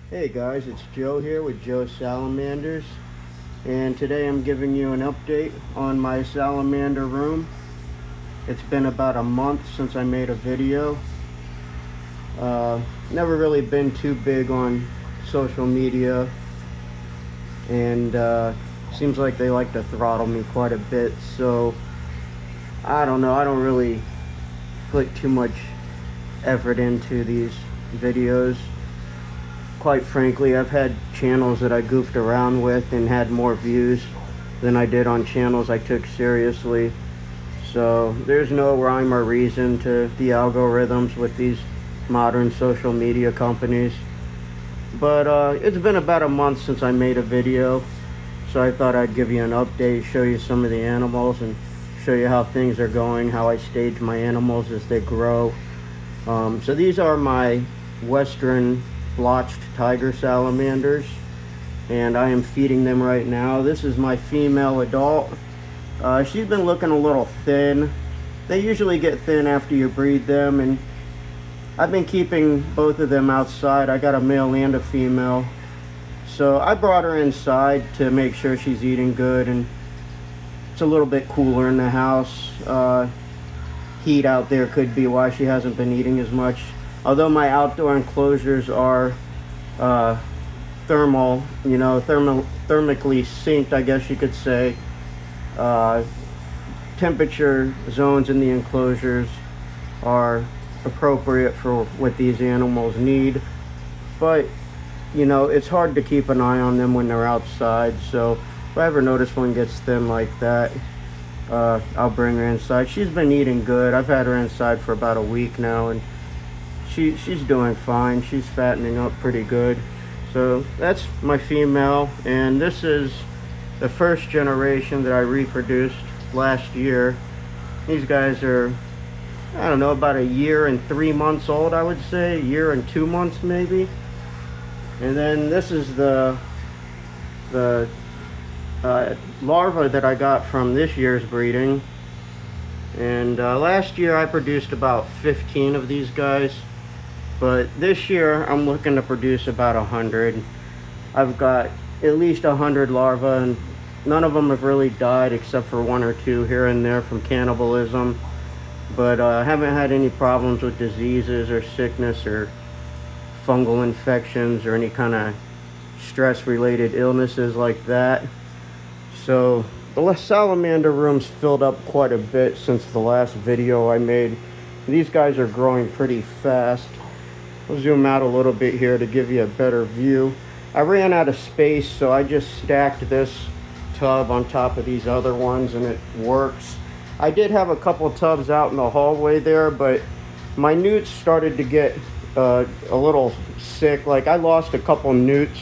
Hey guys, it's Joe here with Joe Salamanders, and today I'm giving you an update on my salamander room. It's been about a month since I made a video. Never really been too big on social media, and seems like they like to throttle me quite a bit, so I don't know, I don't really put too much effort into these videos. Quite frankly, I've had channels that I goofed around with and had more views than I did on channels I took seriously. So there's no rhyme or reason to the algorithms with these modern social media companies. But it's been about a month since I made a video, so I thought I'd give you an update, show you some of the animals, and show you how things are going, how I stage my animals as they grow. So these are my Western blotched tiger salamanders, and I am feeding them right now. This is my female adult. She's been looking a little thin. They usually get thin after you breed them, and I've been keeping both of them outside. I got a male and a female, so I brought her inside to make sure she's eating good, and it's a little bit cooler in the house. Heat out there could be why she hasn't been eating as much. Although my outdoor enclosures are thermically synced, I guess you could say. Temperature zones in the enclosures are appropriate for what these animals need. But, it's hard to keep an eye on them when they're outside. So if I ever notice one gets thin like that, I'll bring her inside. She's been eating good. I've had her inside for about a week now, and she's doing fine. She's fattening up pretty good. So that's my female, and this is the first generation that I reproduced last year. These guys are, I don't know, about a year and 3 months old, I would say. A year and 2 months maybe. And then this is the larva that I got from this year's breeding. And last year I produced about 15 of these guys. But this year, I'm looking to produce about 100. I've got at least 100 larvae, and none of them have really died except for one or two here and there from cannibalism. But I haven't had any problems with diseases or sickness or fungal infections or any kind of stress-related illnesses like that. So the salamander room's filled up quite a bit since the last video I made. These guys are growing pretty fast. I'll zoom out a little bit here to give you a better view. I ran out of space, so I just stacked this tub on top of these other ones, and it works. I did have a couple tubs out in the hallway there, but my newts started to get a little sick. Like, I lost a couple newts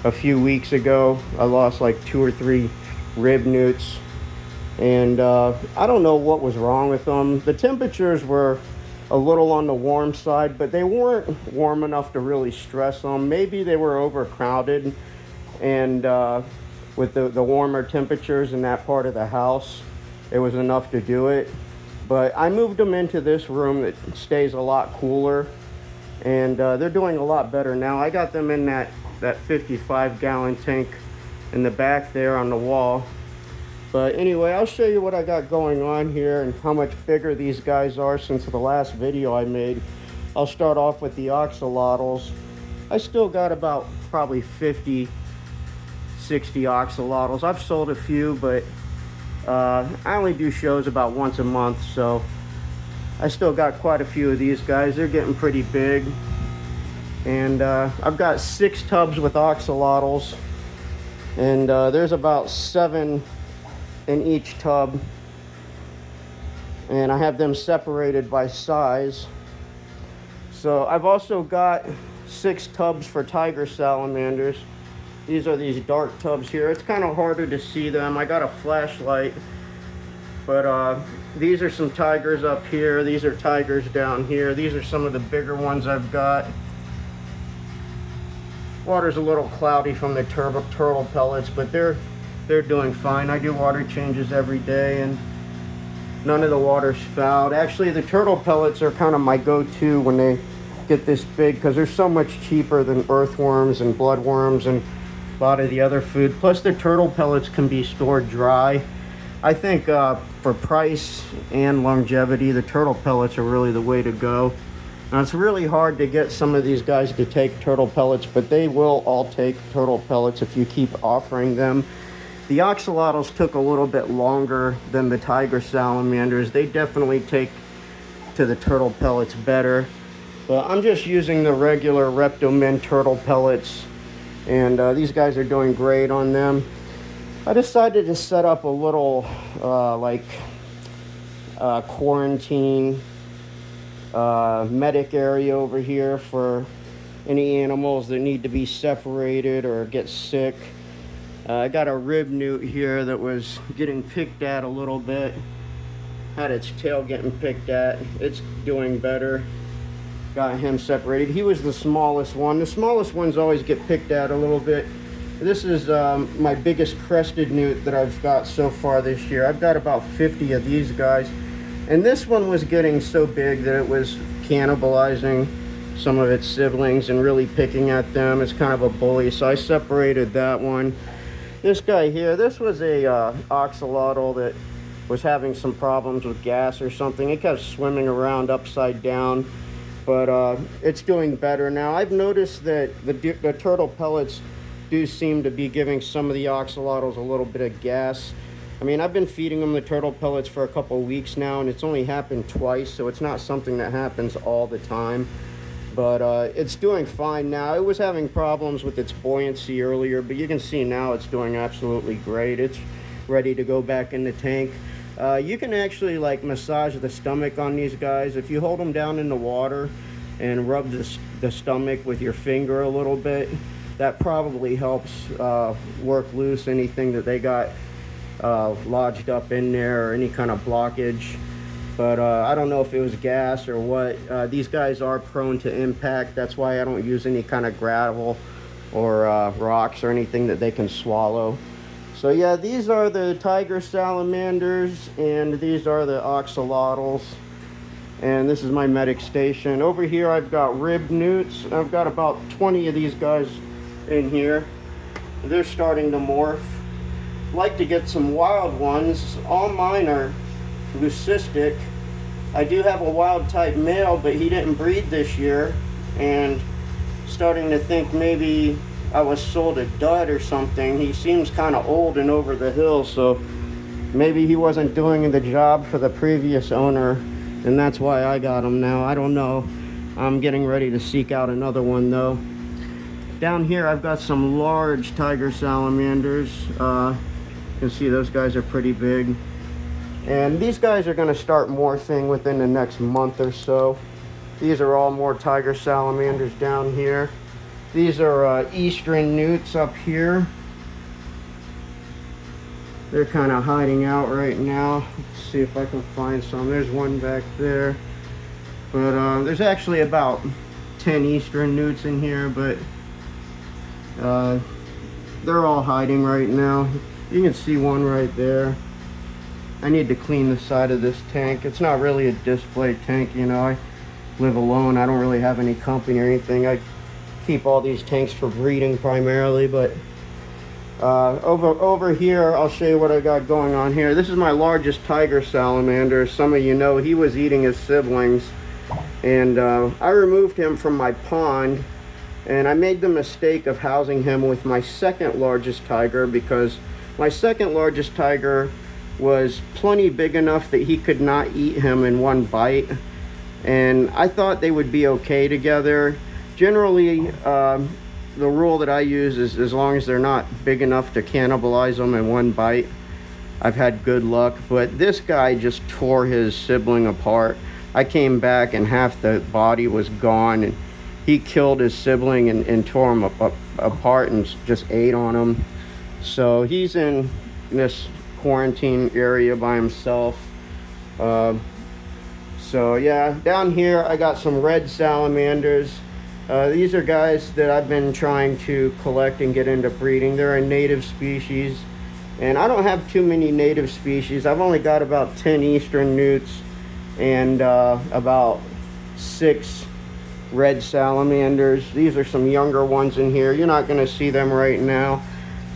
a few weeks ago. I lost like 2 or 3 rib newts, and I don't know what was wrong with them. The temperatures were a little on the warm side, but they weren't warm enough to really stress them. Maybe they were overcrowded, and with the warmer temperatures in that part of the house, it was enough to do it. But I moved them into this room that stays a lot cooler, and they're doing a lot better now. I got them in that 55-gallon tank in the back there on the wall. But anyway, I'll show you what I got going on here and how much bigger these guys are since the last video I made. I'll start off with the axolotls. I still got about probably 50, 60 axolotls. I've sold a few, but I only do shows about once a month, so I still got quite a few of these guys. They're getting pretty big. And I've got 6 tubs with axolotls, and there's about 7 in each tub, and I have them separated by size. So I've also got 6 tubs for tiger salamanders. These are these dark tubs here. It's kind of harder to see them. I got a flashlight, but these are some tigers up here. These are tigers down here. These are some of the bigger ones I've got. Water's a little cloudy from the turtle pellets, but they're doing fine. I do water changes every day, and none of the water's fouled. Actually, the turtle pellets are kind of my go-to when get this big because they're so much cheaper than earthworms and bloodworms and a lot of the other food. Plus the turtle pellets can be stored dry. I think for price and longevity, the turtle pellets are really the way to go. Now, it's really hard to get some of these guys to take turtle pellets, but they will all take turtle pellets if you keep offering them. The axolotls took a little bit longer than the tiger salamanders. They definitely take to the turtle pellets better. But I'm just using the regular Reptomin turtle pellets, and these guys are doing great on them. I decided to set up a little quarantine medic area over here for any animals that need to be separated or get sick. I got a rib newt here that was getting picked at a little bit. Had its tail getting picked at. It's doing better. Got him separated. He was the smallest one. The smallest ones always get picked at a little bit. This is my biggest crested newt that I've got so far this year. I've got about 50 of these guys. And this one was getting so big that it was cannibalizing some of its siblings and really picking at them. It's kind of a bully, so I separated that one. This guy here, this was a axolotl that was having some problems with gas or something. It kept swimming around upside down, but it's doing better now. I've noticed that the turtle pellets do seem to be giving some of the axolotls a little bit of gas. I mean, I've been feeding them the turtle pellets for a couple weeks now, and it's only happened twice, so it's not something that happens all the time. But it's doing fine now. It was having problems with its buoyancy earlier, but you can see now it's doing absolutely great. It's ready to go back in the tank. You can actually like massage the stomach on these guys. If you hold them down in the water and rub the stomach with your finger a little bit, that probably helps work loose anything that they got lodged up in there or any kind of blockage. But I don't know if it was gas or what. These guys are prone to impact. That's why I don't use any kind of gravel or rocks or anything that they can swallow. So yeah, these are the tiger salamanders, and these are the axolotls. And this is my medic station. Over here I've got rib newts. I've got about 20 of these guys in here. They're starting to morph. Like to get some wild ones. All mine are leucistic. I do have a wild type male, but he didn't breed this year, and starting to think maybe I was sold a dud or something. He seems kind of old and over the hill, so maybe he wasn't doing the job for the previous owner, and that's why I got him now. I don't know. I'm getting ready to seek out another one though. Down here I've got some large tiger salamanders. You can see those guys are pretty big. And these guys are going to start morphing within the next month or so. These are all more tiger salamanders down here. These are eastern newts up here. They're kind of hiding out right now. Let's see if I can find some. There's one back there. But there's actually about 10 eastern newts in here, but they're all hiding right now. You can see one right there. I need to clean the side of this tank. It's not really a display tank, you know. I live alone. I don't really have any company or anything. I keep all these tanks for breeding primarily, but over here, I'll show you what I got going on here. This is my largest tiger salamander. Some of you know he was eating his siblings, and I removed him from my pond, and I made the mistake of housing him with my second largest tiger, because my second largest tiger was plenty big enough that he could not eat him in one bite, and I thought they would be okay together. Generally, the rule that I use is as long as they're not big enough to cannibalize them in one bite, I've had good luck. But this guy just tore his sibling apart. I came back and half the body was gone, and he killed his sibling and tore him apart and just ate on him. So he's in this quarantine area by himself. So yeah, down here I got some red salamanders. These are guys that I've been trying to collect and get into breeding. They're a native species, and I don't have too many native species. I've only got about 10 eastern newts and about 6 red salamanders. These are some younger ones in here. You're not going to see them right now.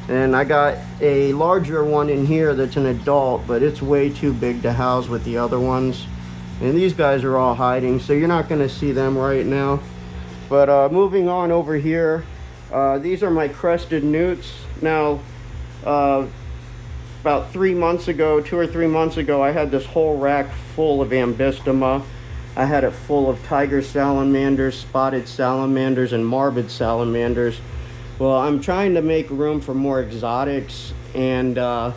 And I got a larger one in here that's an adult, but it's way too big to house with the other ones. And these guys are all hiding, so you're not going to see them right now. But moving on over here, these are my crested newts. Now, about 3 months ago, 2 or 3 months ago, I had this whole rack full of ambystoma. I had it full of tiger salamanders, spotted salamanders, and morbid salamanders. Well, I'm trying to make room for more exotics, and the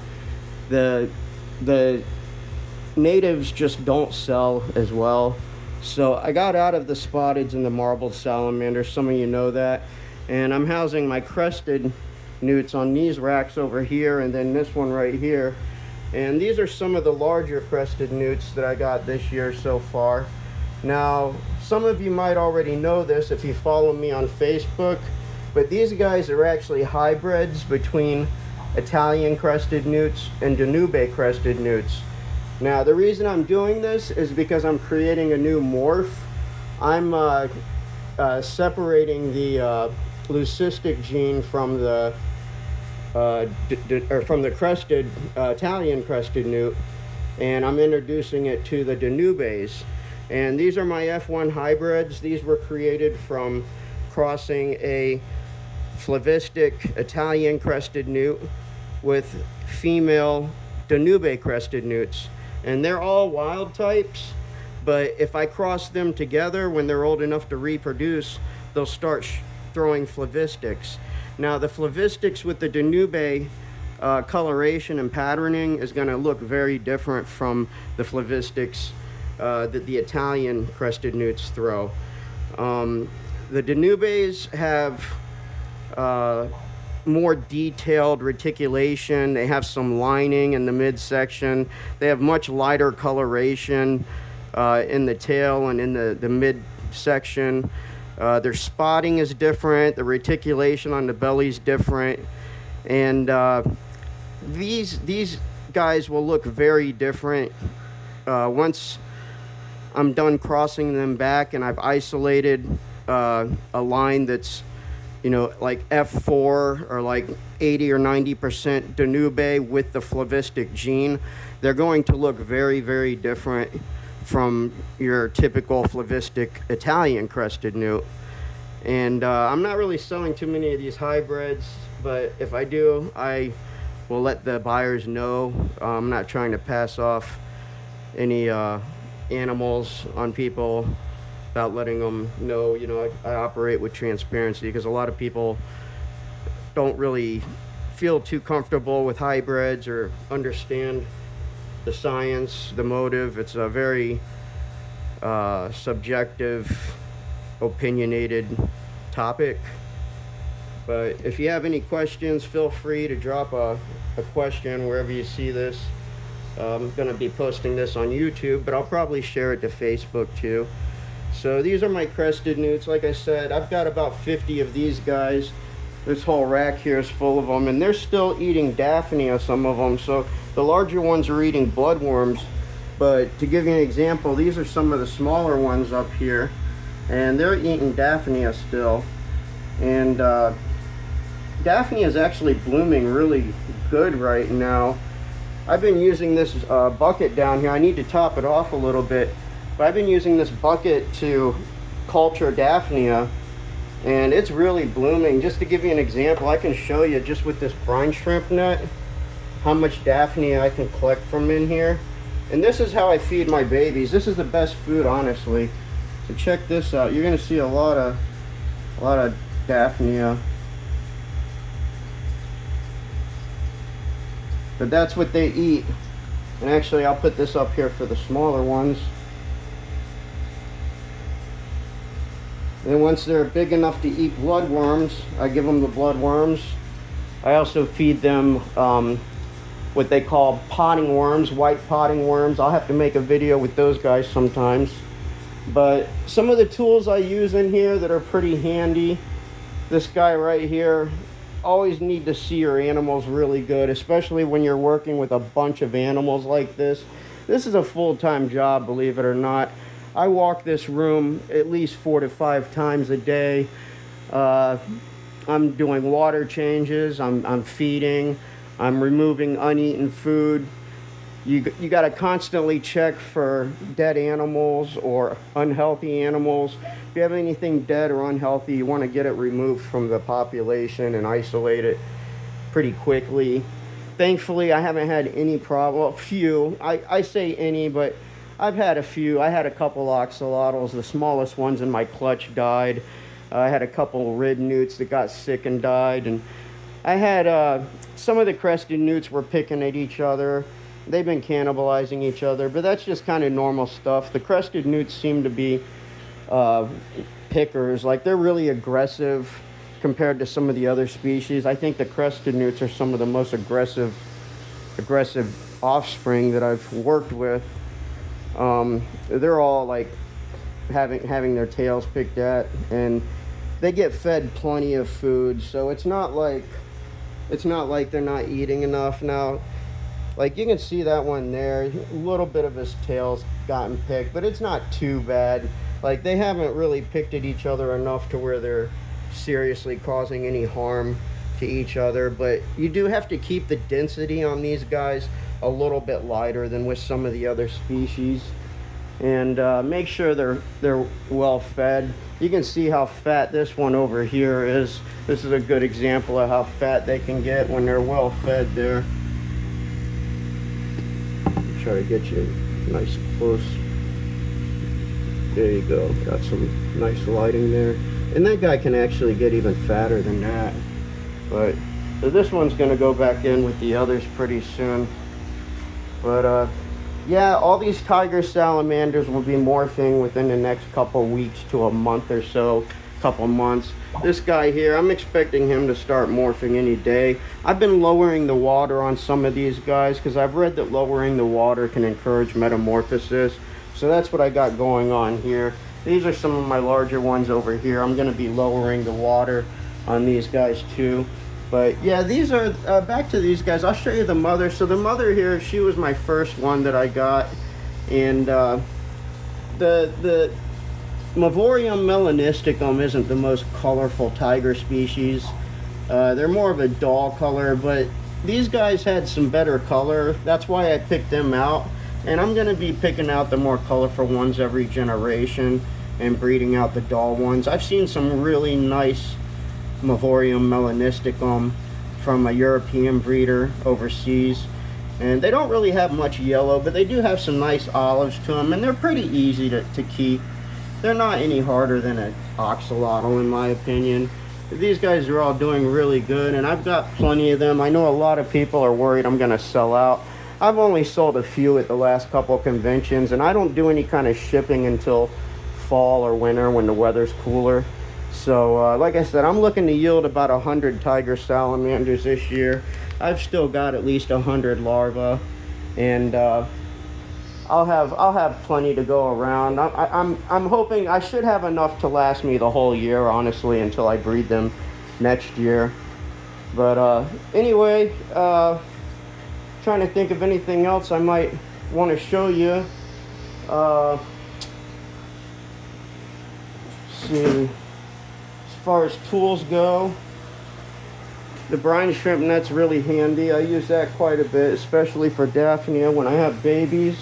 natives just don't sell as well. So I got out of the spotteds and the marbled salamanders. Some of you know that. And I'm housing my crested newts on these racks over here, and then this one right here. And these are some of the larger crested newts that I got this year so far. Now, some of you might already know this if you follow me on Facebook, but these guys are actually hybrids between Italian crested newts and Danube crested newts. Now, the reason I'm doing this is because I'm creating a new morph. I'm separating the leucistic gene from the crested Italian crested newt, and I'm introducing it to the Danubes. And these are my F1 hybrids. These were created from crossing a flavistic Italian crested newt with female Danube crested newts. And they're all wild types, but if I cross them together when they're old enough to reproduce, they'll start throwing flavistics. Now, the flavistics with the Danube coloration and patterning is going to look very different from the flavistics that the Italian crested newts throw. The Danubes have more detailed reticulation. They have some lining in the midsection. They have much lighter coloration in the tail and in the midsection. Their spotting is different. The reticulation on the belly is different. And these guys will look very different once I'm done crossing them back and I've isolated a line that's, you know, like F4 or like 80 or 90% Danube with the flavistic gene. They're going to look very, very different from your typical flavistic Italian crested newt. And I'm not really selling too many of these hybrids, but if I do, I will let the buyers know. I'm not trying to pass off any animals on people without letting them know. You know, I operate with transparency because a lot of people don't really feel too comfortable with hybrids or understand the science, the motive. It's a very subjective, opinionated topic. But if you have any questions, feel free to drop a question wherever you see this. I'm going to be posting this on YouTube, but I'll probably share it to Facebook too. So these are my crested newts. Like I said, I've got about 50 of these guys. This whole rack here is full of them, and they're still eating Daphnia, some of them. So the larger ones are eating bloodworms. But to give you an example, these are some of the smaller ones up here, and they're eating Daphnia still. And Daphnia is actually blooming really good right now. I've been using this bucket down here. I need to top it off a little bit, but I've been using this bucket to culture Daphnia, and it's really blooming. Just to give you an example, I can show you just with this brine shrimp net how much Daphnia I can collect from in here. And this is how I feed my babies. This is the best food, honestly. So check this out. You're gonna see a lot of Daphnia. But that's what they eat. And actually, I'll put this up here for the smaller ones. And once they're big enough to eat bloodworms, I give them the bloodworms. I also feed them what they call potting worms, white potting worms. I'll have to make a video with those guys sometimes. But some of the tools I use in here that are pretty handy, this guy right here, always need to see your animals really good, especially when you're working with a bunch of animals like this. This is a full-time job, believe it or not. I walk this room at least 4 to 5 times a day. I'm doing water changes, I'm feeding, I'm removing uneaten food. You got to constantly check for dead animals or unhealthy animals. If you have anything dead or unhealthy, you want to get it removed from the population and isolate it pretty quickly. Thankfully, I haven't had any problem. Well, few. I say any, but I've had a few. I had a couple oxalotls. The smallest ones in my clutch died. I had a couple rib newts that got sick and died. And I had some of the crested newts were picking at each other. They've been cannibalizing each other, but that's just kind of normal stuff. The crested newts seem to be pickers. Like, they're really aggressive compared to some of the other species. I think the crested newts are some of the most aggressive offspring that I've worked with. They're all like having their tails picked at, and they get fed plenty of food, so it's not like they're not eating enough. Now, like, you can see that one there, a little bit of his tail's gotten picked, but it's not too bad. Like, they haven't really picked at each other enough to where they're seriously causing any harm to each other. But you do have to keep the density on these guys a little bit lighter than with some of the other species, and make sure they're well fed. You can see how fat this one over here is. This is a good example of how fat they can get when they're well fed there. Try to get you nice close. There you go. Got some nice lighting there. And that guy can actually get even fatter than that. But so this one's going to go back in with the others pretty soon. But yeah, all these tiger salamanders will be morphing within the next couple weeks to a month or so, couple months. This guy here, I'm expecting him to start morphing any day. I've been lowering the water on some of these guys because I've read that lowering the water can encourage metamorphosis. So that's what I got going on here. These are some of my larger ones over here. I'm going to be lowering the water on these guys too. But yeah, these are, back to these guys. I'll show you the mother. So the mother here, she was my first one that I got. And the Mavorium melanisticum isn't the most colorful tiger species. They're more of a dull color, but these guys had some better color. That's why I picked them out. And I'm going to be picking out the more colorful ones every generation and breeding out the dull ones. I've seen some really nice Mavorium melanisticum from a European breeder overseas, and they don't really have much yellow, but they do have some nice olives to them, and they're pretty easy to keep. They're not any harder than an oxalotl in my opinion. These guys are all doing really good, and I've got plenty of them. I know a lot of people are worried I'm going to sell out. I've only sold a few at the last couple conventions, and I don't do any kind of shipping until fall or winter when the weather's cooler. So like I said, I'm looking to yield about 100 tiger salamanders this year. I've still got at least 100 larvae, and I'll have plenty to go around. I'm hoping I should have enough to last me the whole year, honestly, until I breed them next year. But anyway, trying to think of anything else I might want to show you. Let's see. As far as tools go, the brine shrimp net's really handy. I use that quite a bit, especially for Daphnia when I have babies.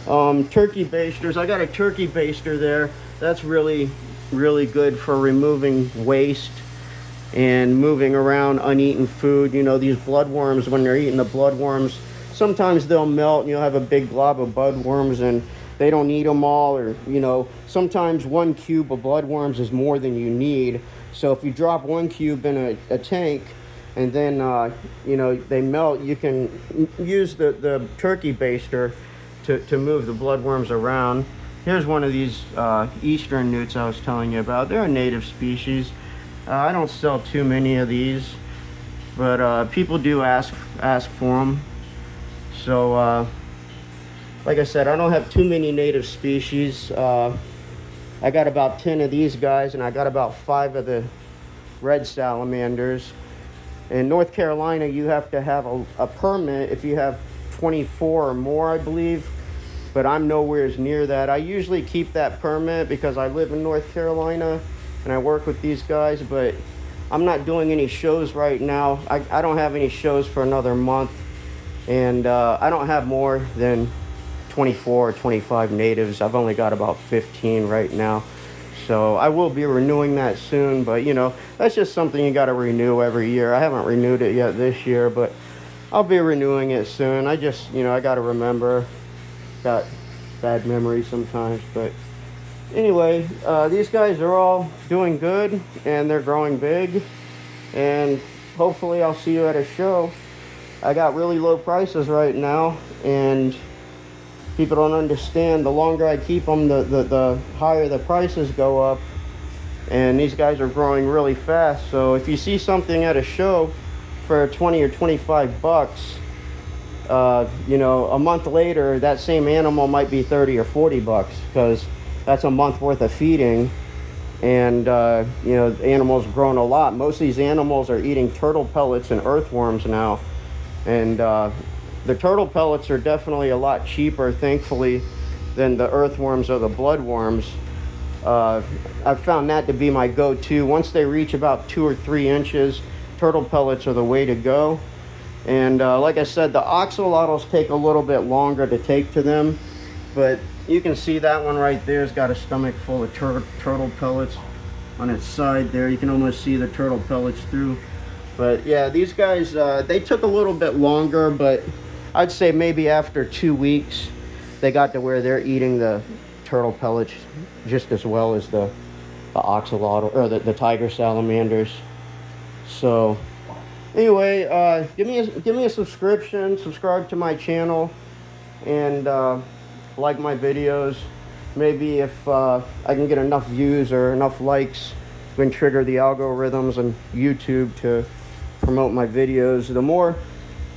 Turkey basters. I got a turkey baster there. That's really good for removing waste and moving around uneaten food. You know, these bloodworms, when they're eating the bloodworms, sometimes they'll melt and you'll have a big glob of bloodworms and they don't eat them all, or, you know, sometimes 1 cube of bloodworms is more than you need. So if you drop 1 cube in a tank and then, you know, they melt, you can use the turkey baster to move the bloodworms around. Here's one of these eastern newts I was telling you about. They're a native species. I don't sell too many of these, but people do ask for them. So like I said, I don't have too many native species. I got about 10 of these guys, and I got about 5 of the red salamanders. In North Carolina, you have to have a permit if you have 24 or more, I believe. but I'm nowhere near that. I usually keep that permit because I live in North Carolina and I work with these guys, but I'm not doing any shows right now. I don't have any shows for another month, and I don't have more than 24 or 25 natives. I've only got about 15 right now. So I will be renewing that soon, but you know, that's just something you got to renew every year. I haven't renewed it yet this year, but I'll be renewing it soon. I just, you know, I got to remember. Got bad memories sometimes, but anyway, these guys are all doing good and they're growing big, and hopefully I'll see you at a show. I got really low prices right now, and people don't understand. The longer I keep them, the higher the prices go up, and these guys are growing really fast. So if you see something at a show for 20 or 25 bucks, you know, a month later that same animal might be 30 or 40 bucks, because that's a month worth of feeding, and you know, the animals grown a lot. Most of these animals are eating turtle pellets and earthworms now, and the turtle pellets are definitely a lot cheaper, thankfully, than the earthworms or the bloodworms. I've found that to be my go-to. Once they reach about 2 or 3 inches, turtle pellets are the way to go. And like I said, the axolotls take a little bit longer to take to them, but you can see that one right there has got a stomach full of turtle pellets on its side there. You can almost see the turtle pellets through. But yeah, these guys, they took a little bit longer, but I'd say maybe after 2 weeks, they got to where they're eating the turtle pellets just as well as the axolotl, or the tiger salamanders. So anyway, give me a subscription, subscribe to my channel, and like my videos. Maybe if I can get enough views or enough likes, we can trigger the algorithms on YouTube to promote my videos. The more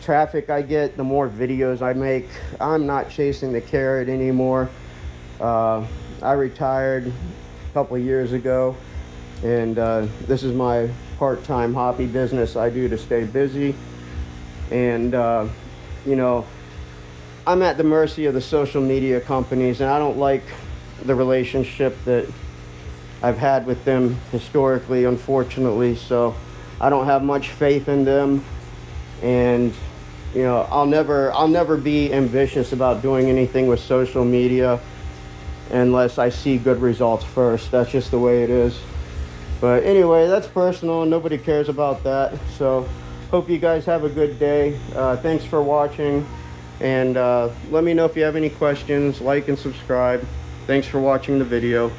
traffic I get, the more videos I make. I'm not chasing the carrot anymore. I retired a couple of years ago, and this is my part-time hobby business I do to stay busy. And you know, I'm at the mercy of the social media companies, and I don't like the relationship that I've had with them historically, unfortunately. So I don't have much faith in them, and you know, I'll never be ambitious about doing anything with social media unless I see good results first. That's just the way it is. But anyway, that's personal. Nobody cares about that. So hope you guys have a good day. Thanks for watching, and let me know if you have any questions. Like and subscribe. Thanks for watching the video.